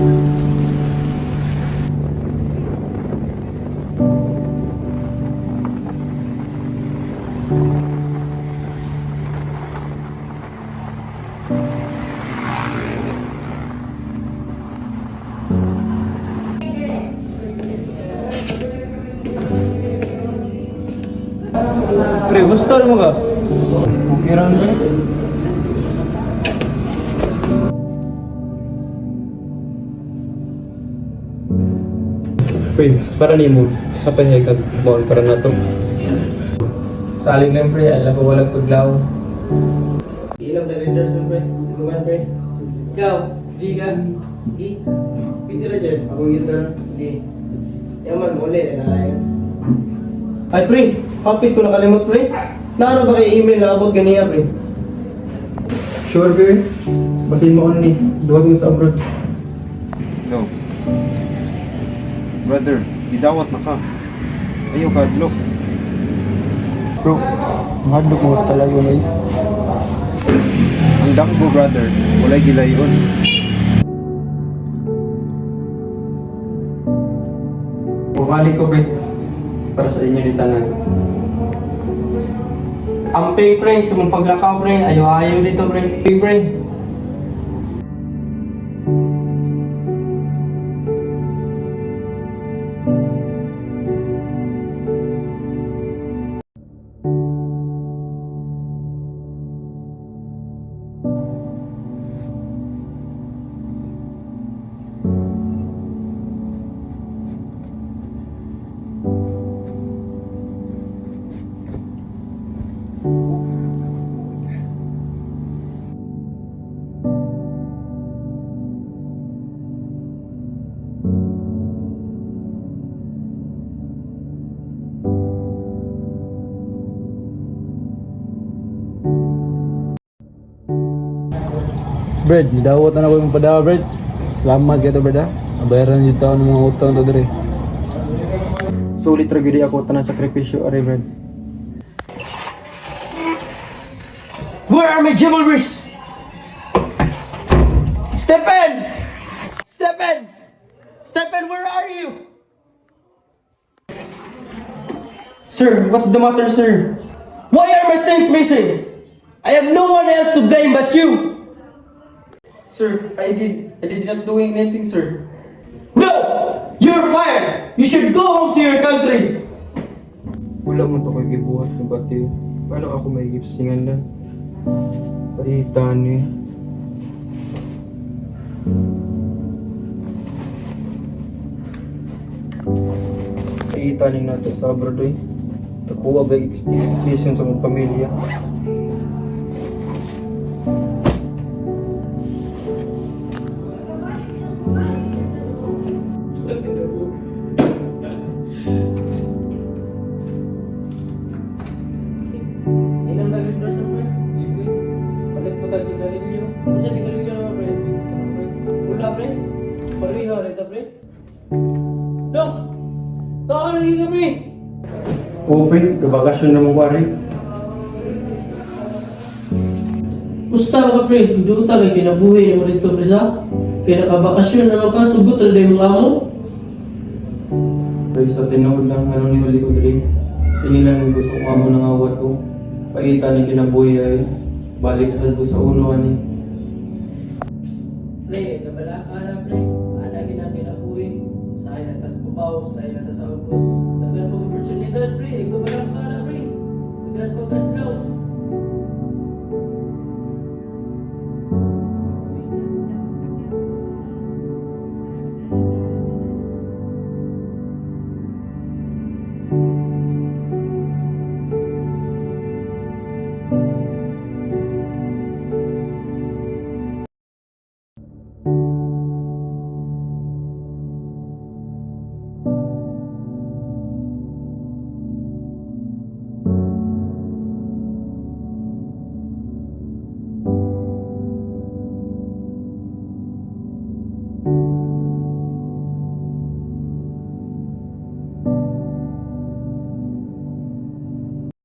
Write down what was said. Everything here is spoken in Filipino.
Pre, gusto mo ka? Okay lang ba? Pre, para ni mo. Kapag kag bawal para na to. Saling lang pre, alam ko walang paglaw. Ilang the leaders mo, pre? Tuguman, pre? Ikaw, Giga, Gi, piti na dyan. Ako gitar. Gi. Yaman, muli, nalayan. Ay, pre, kapit ko nakalimot, pre. Naano ba kay email na abot ganiya, pre? Sure, pre. Basin mo ano ni. Duwag mo sa abroad. No. Brother, gidawat na ka. Ayaw ka, look. Bro, mahadlok mo sa talago na yun. Ang dangbo, brother. Walay gilayon. Bumalik ko, pre. Para sa inyo ni tanan. Amping, pre, sa mong paglakaw, pre. Ayaw dito, pre. Pre. Brad, nidawat na ako yung padawa, Brad. Salamat kita, Brad, ha. Nabayaran yung taon ng mga utang to, Dre. Sulit ra gyud ako tanan sakripisyo are, Brad. Where are my jewelries? Stephen! Stephen! Stephen, where are you? Sir, what's the matter, sir? Why are my things missing? I have no one else to blame but you. Sir, I did not doing anything, sir. No! You're fired! You should go home to your country! Wala mo to kay gibuhat ng batiw. Paano ako may gipsingan lang? Paitan eh. Paitan nato sa abroad eh. Nakuha ba expectation sa mong pamilya? Ilang nag-reverse na, pre? Hindi. Balik po tayo sigarilyo. Ano siya sigarilyo na, pre? Please, na, pre. Wala, pre. Pariha, rita, pre. No! Taka na dito, pre! Open, kabakasyon na mong pare. Musta ka, pre? Duta kay kinabuhi mo rito, pre, sa? Kaya nakabakasyon na ka, sugot na dahil mga mo. Pero sa tinawag lang, ano ni Mali ko dali. Singilan mo gusto kong amo ng awat ko. Paitan ni kinabuhi ay balik sa ko sa uno ani. Pre, kabala ka na, pre. Ana, kinabuhi. Sa akin natas pupaw, sa akin natas sa ubos.